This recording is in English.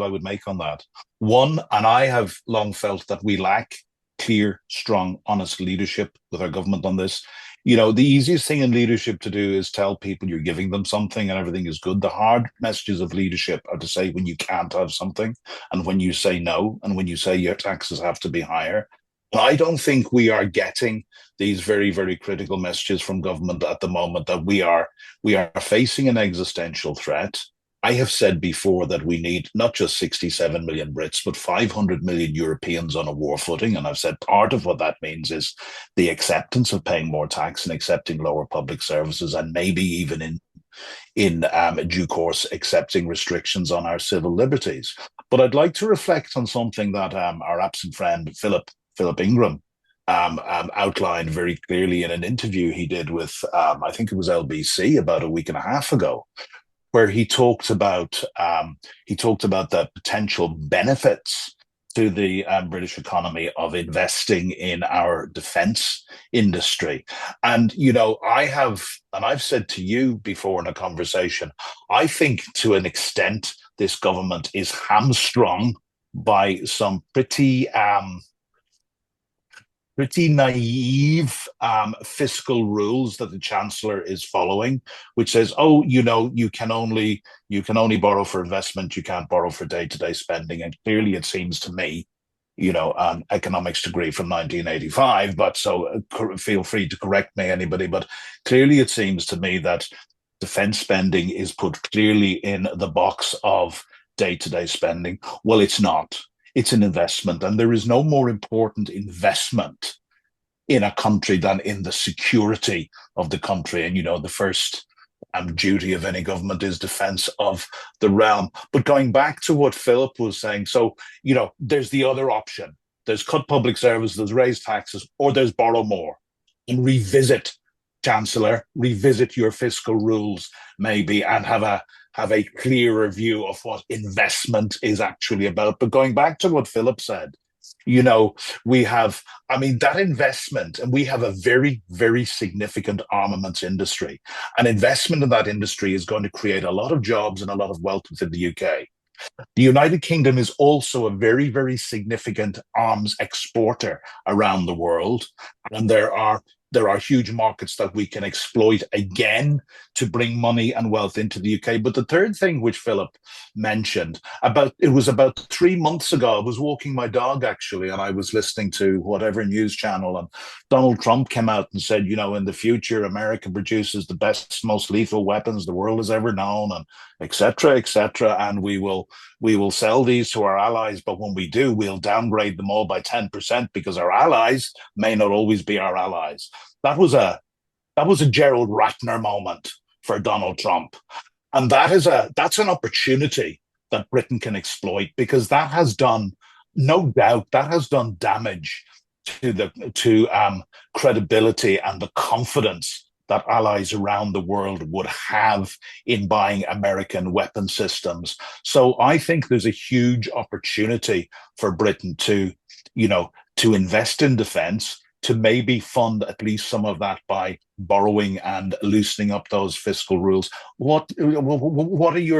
I would make on that. One, and I have long felt that we lack clear, strong, honest leadership with our government on this. The easiest thing in leadership to do is tell people you're giving them something and everything is good. The hard messages of leadership are to say when you can't have something and when you say no and when you say your taxes have to be higher. And I don't think we are getting these very, very critical messages from government at the moment that we are facing an existential threat. I have said before that we need not just 67 million Brits, but 500 million Europeans on a war footing. And I've said part of what that means is the acceptance of paying more tax and accepting lower public services, and maybe even in due course accepting restrictions on our civil liberties. But I'd like to reflect on something that our absent friend Philip Ingram outlined very clearly in an interview he did with I think it was LBC about a week and a half ago, where he talked about the potential benefits to the British economy of investing in our defence industry. And I've said to you before in a conversation, I think to an extent this government is hamstrung by some pretty naive fiscal rules that the chancellor is following, which says, "Oh, you can only borrow for investment, you can't borrow for day-to-day spending." And clearly, it seems to me, economics degree from 1985, but so feel free to correct me, anybody. But clearly, it seems to me that defence spending is put clearly in the box of day-to-day spending. Well, it's not. It's an investment, and there is no more important investment in a country than in the security of the country. And the first duty of any government is defence of the realm. But going back to what Philip was saying, so there's the other option: there's cut public services, there's raise taxes, or there's borrow more and revisit, Chancellor, revisit your fiscal rules maybe, and have a clearer view of what investment is actually about. But going back to what Philip said, we have, that investment, and we have a very, very significant armaments industry. An investment in that industry is going to create a lot of jobs and a lot of wealth within the UK. The United Kingdom is also a very, very significant arms exporter around the world. And there are huge markets that we can exploit again to bring money and wealth into the UK. But the third thing which Philip mentioned, it was about 3 months ago, I was walking my dog actually, and I was listening to whatever news channel, and Donald Trump came out and said, in the future, America produces the best, most lethal weapons the world has ever known, and et cetera, and we will sell these to our allies, but when we do, we'll downgrade them all by 10% because our allies may not always be our allies. That was a Gerald Ratner moment for Donald Trump, and that's an opportunity that Britain can exploit, because that has done, no doubt, damage to credibility and the confidence that allies around the world would have in buying American weapon systems. So I think there's a huge opportunity for Britain to invest in defence, to maybe fund at least some of that by borrowing and loosening up those fiscal rules. What are your